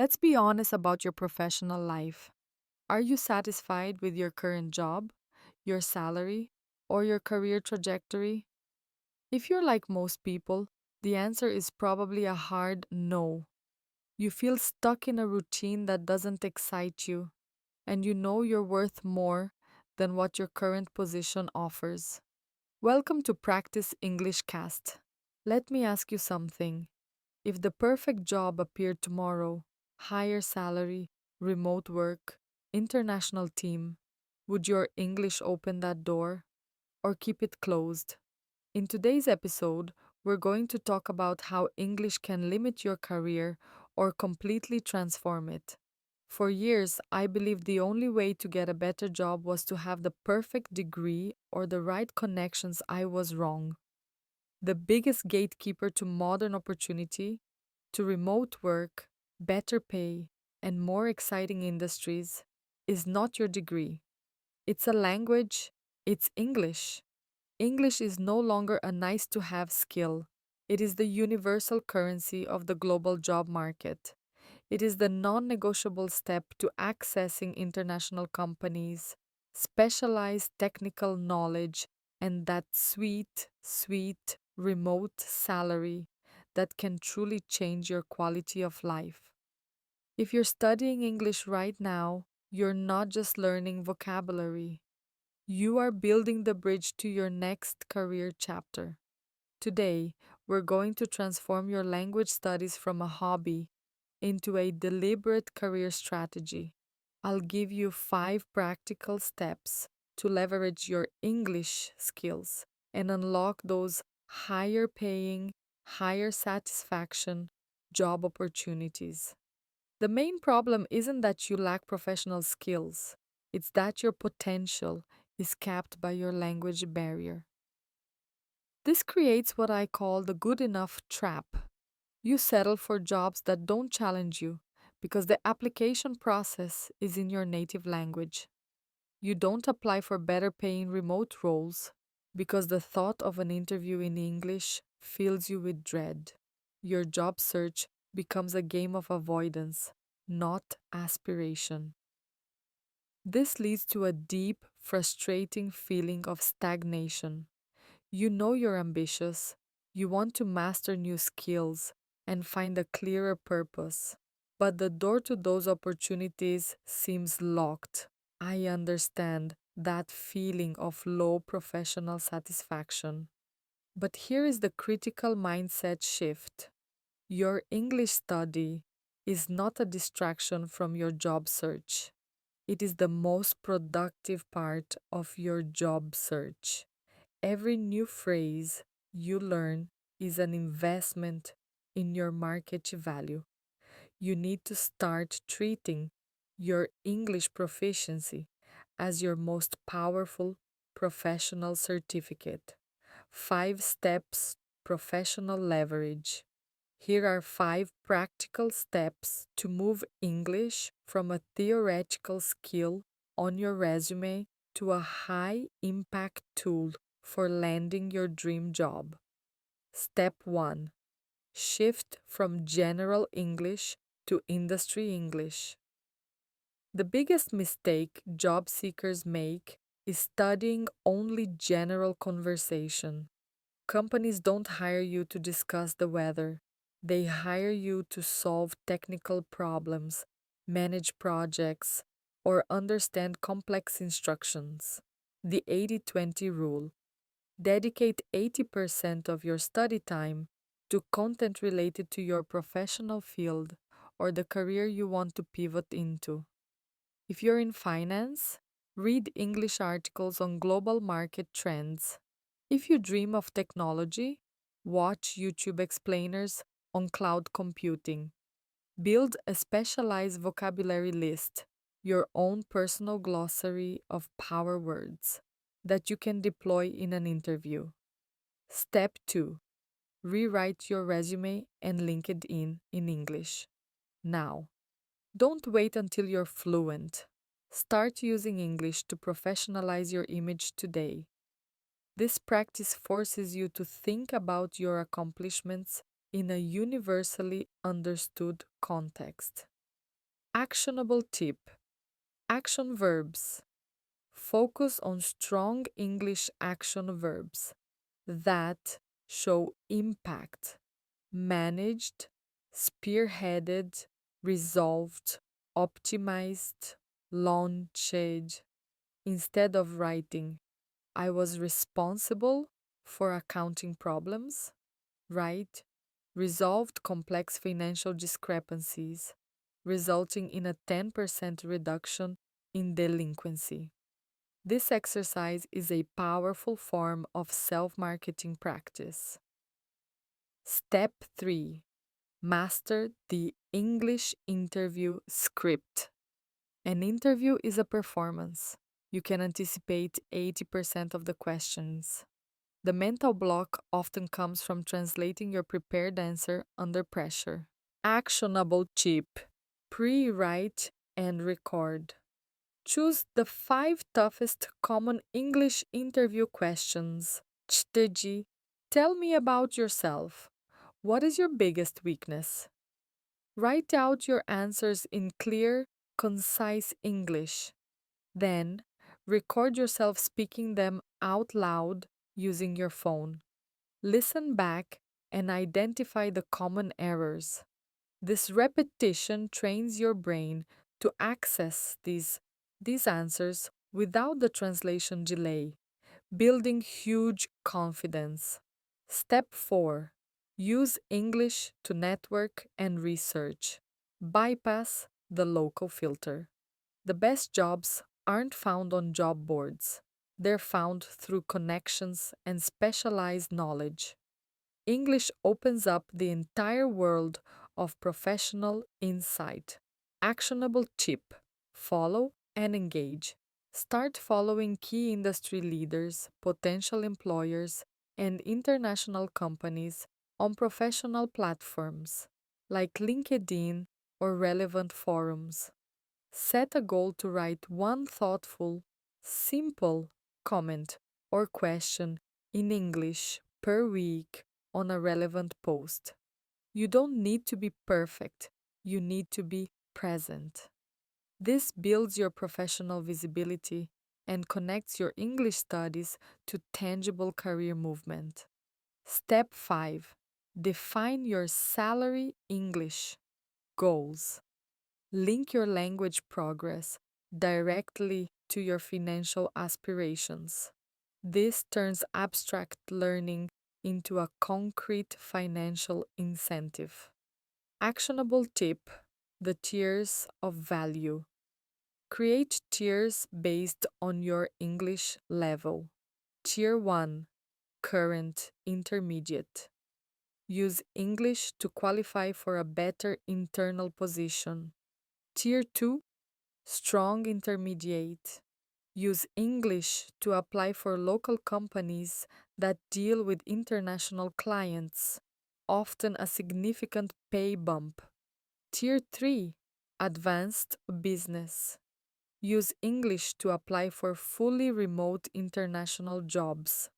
Let's be honest about your professional life. Are you satisfied with your current job, your salary, or your career trajectory? If you're like most people, the answer is probably a hard no. You feel stuck in a routine that doesn't excite you, and you know you're worth more than what your current position offers. Welcome to Practice English Cast. Let me ask you something. If the perfect job appeared tomorrow, higher salary, remote work, international team, would your English open that door or keep it closed? In today's episode, we're going to talk about how English can limit your career or completely transform it. For years, I believed the only way to get a better job was to have the perfect degree or the right connections. I was wrong. The biggest gatekeeper to modern opportunity, to remote work, better pay, and more exciting industries is not your degree. It's a language, it's English. English is no longer a nice to have skill. It is the universal currency of the global job market. It is the non negotiable step to accessing international companies, specialized technical knowledge, and that sweet remote salary that can truly change your quality of life. If you're studying English right now, you're not just learning vocabulary, you are building the bridge to your next career chapter. Today, we're going to transform your language studies from a hobby into a deliberate career strategy. I'll give you 5 practical steps to leverage your English skills and unlock those higher paying, higher satisfaction job opportunities. The main problem isn't that you lack professional skills, it's that your potential is capped by your language barrier. This creates what I call the good enough trap. You settle for jobs that don't challenge you because the application process is in your native language. You don't apply for better paying remote roles because the thought of an interview in English fills you with dread. Your job search becomes a game of avoidance, not aspiration. This leads to a deep, frustrating feeling of stagnation. You know you're ambitious, you want to master new skills and find a clearer purpose, but the door to those opportunities seems locked. I understand that feeling of low professional satisfaction. But here is the critical mindset shift. Your English study is not a distraction from your job search. It is the most productive part of your job search. Every new phrase you learn is an investment in your market value. You need to start treating your English proficiency as your most powerful professional certificate. 5 steps professional leverage. Here are 5 practical steps to move English from a theoretical skill on your resume to a high impact tool for landing your dream job. Step 1. Shift from general English to industry English. The biggest mistake job seekers make is studying only general conversation. Companies don't hire you to discuss the weather. They hire you to solve technical problems, manage projects, or understand complex instructions. The 80/20 rule. Dedicate 80% of your study time to content related to your professional field or the career you want to pivot into. If you're in finance, read English articles on global market trends. If you dream of technology, watch YouTube explainers on cloud computing. Build a specialized vocabulary list, your own personal glossary of power words that you can deploy in an interview. Step 2. Rewrite your resume and LinkedIn in English. Now, don't wait until you're fluent. Start using English to professionalize your image today. This practice forces you to think about your accomplishments in a universally understood context. Actionable tip: action verbs. Focus on strong English action verbs that show impact: managed, spearheaded, resolved, optimized, launched. Instead of writing, I was responsible for accounting problems, write, resolved complex financial discrepancies, resulting in a 10% reduction in delinquency. This exercise is a powerful form of self marketing practice. Step 3: master the English interview script. An interview is a performance. You can anticipate 80% of the questions. The mental block often comes from translating your prepared answer under pressure. Actionable tip: pre write and record. Choose the 5 toughest common English interview questions. Çteci, tell me about yourself. What is your biggest weakness? Write out your answers in clear, concise English. Then, record yourself speaking them out loud using your phone. Listen back and identify the common errors. This repetition trains your brain to access these answers without the translation delay, building huge confidence. Step 4: use English to network and research. Bypass the local filter. The best jobs aren't found on job boards, they're found through connections and specialized knowledge. English opens up the entire world of professional insight. Actionable tip: follow and engage. Start following key industry leaders, potential employers, and international companies on professional platforms like LinkedIn or relevant forums. Set a goal to write one thoughtful, simple comment or question in English per week on a relevant post. You don't need to be perfect, you need to be present. This builds your professional visibility and connects your English studies to tangible career movement. Step 5: define your salary English goals. Link your language progress directly to your financial aspirations. This turns abstract learning into a concrete financial incentive. Actionable tip: the tiers of value. Create tiers based on your English level. Tier 1: current intermediate. Use English to qualify for a better internal position. Tier 2: strong intermediate. Use English to apply for local companies that deal with international clients, often a significant pay bump. Tier 3: advanced business. Use English to apply for fully remote international jobs.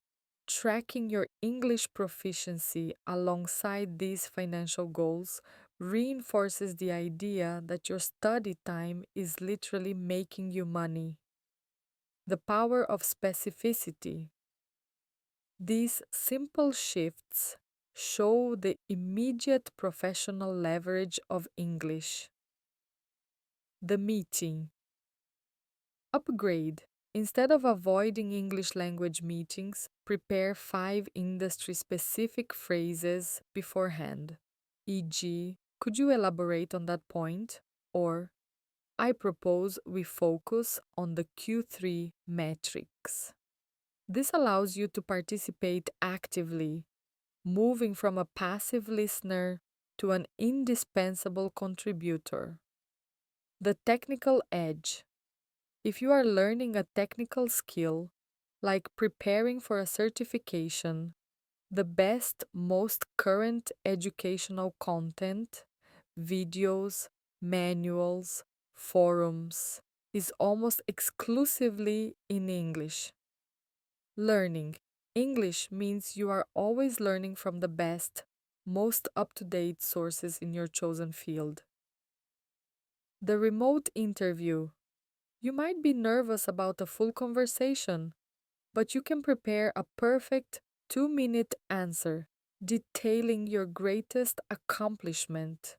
Tracking your English proficiency alongside these financial goals reinforces the idea that your study time is literally making you money. The power of specificity. These simple shifts show the immediate professional leverage of English. The meeting. Upgrade. Instead of avoiding English language meetings, prepare 5 industry-specific phrases beforehand. E.g., could you elaborate on that point? Or, I propose we focus on the Q3 metrics. This allows you to participate actively, moving from a passive listener to an indispensable contributor. The technical edge. If you are learning a technical skill, like preparing for a certification, the best, most current educational content, videos, manuals, forums, is almost exclusively in English. Learning English means you are always learning from the best, most up to date sources in your chosen field. The remote interview. You might be nervous about a full conversation, but you can prepare a perfect 2-minute answer detailing your greatest accomplishment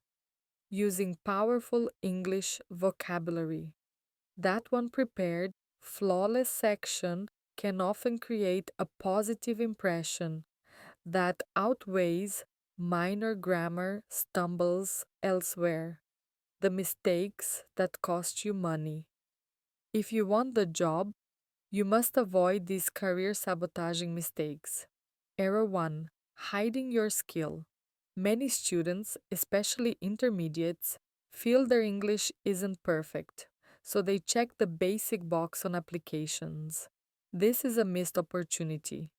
using powerful English vocabulary. That one prepared, flawless section can often create a positive impression that outweighs minor grammar stumbles elsewhere, the mistakes that cost you money. If you want the job, you must avoid these career sabotaging mistakes. Error 1: hiding your skill. Many students, especially intermediates, feel their English isn't perfect, so they check the basic box on applications. This is a missed opportunity.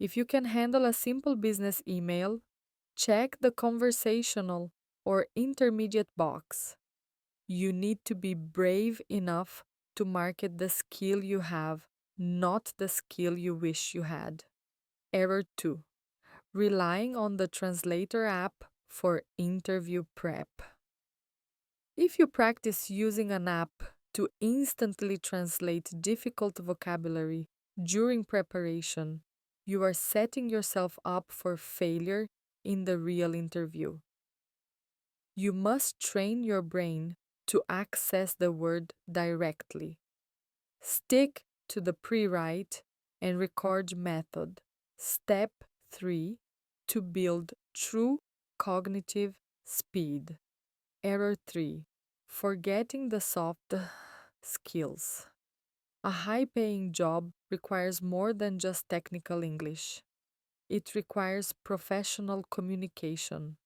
If you can handle a simple business email, check the conversational or intermediate box. You need to be brave enough to market the skill you have, not the skill you wish you had. Error 2: relying on the translator app for interview prep. If you practice using an app to instantly translate difficult vocabulary during preparation, you are setting yourself up for failure in the real interview. You must train your brain to access the word directly. Stick to the pre-write and record method. Step 3: to build true cognitive speed. Error 3: forgetting the soft skills. A high paying job requires more than just technical English. It requires professional communication.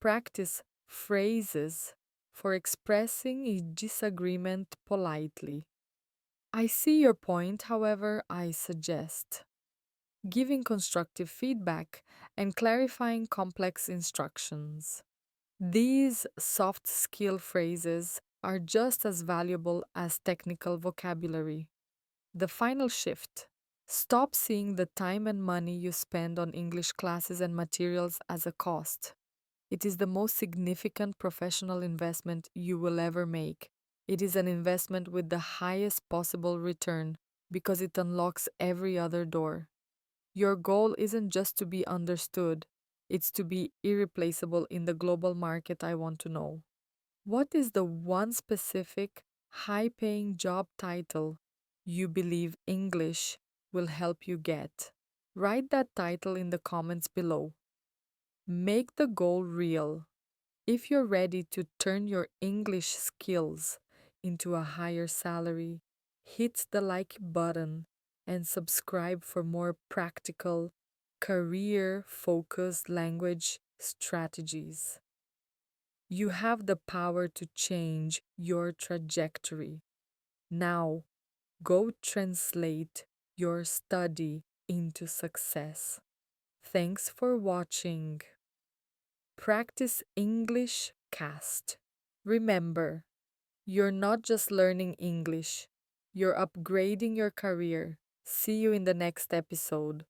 Practice phrases for expressing a disagreement politely. I see your point, however, I suggest giving constructive feedback and clarifying complex instructions. These soft skill phrases are just as valuable as technical vocabulary. The final shift: stop seeing the time and money you spend on English classes and materials as a cost. It is the most significant professional investment you will ever make. It is an investment with the highest possible return because it unlocks every other door. Your goal isn't just to be understood, it's to be irreplaceable in the global market. I want to know. What is the one specific, high paying job title you believe English will help you get? Write that title in the comments below. Make the goal real. If you're ready to turn your English skills into a higher salary, hit the like button and subscribe for more practical, career focused language strategies. You have the power to change your trajectory. Now, go translate your study into success. Thanks for watching. Practice English Cast. Remember, you're not just learning English, you're upgrading your career. See you in the next episode.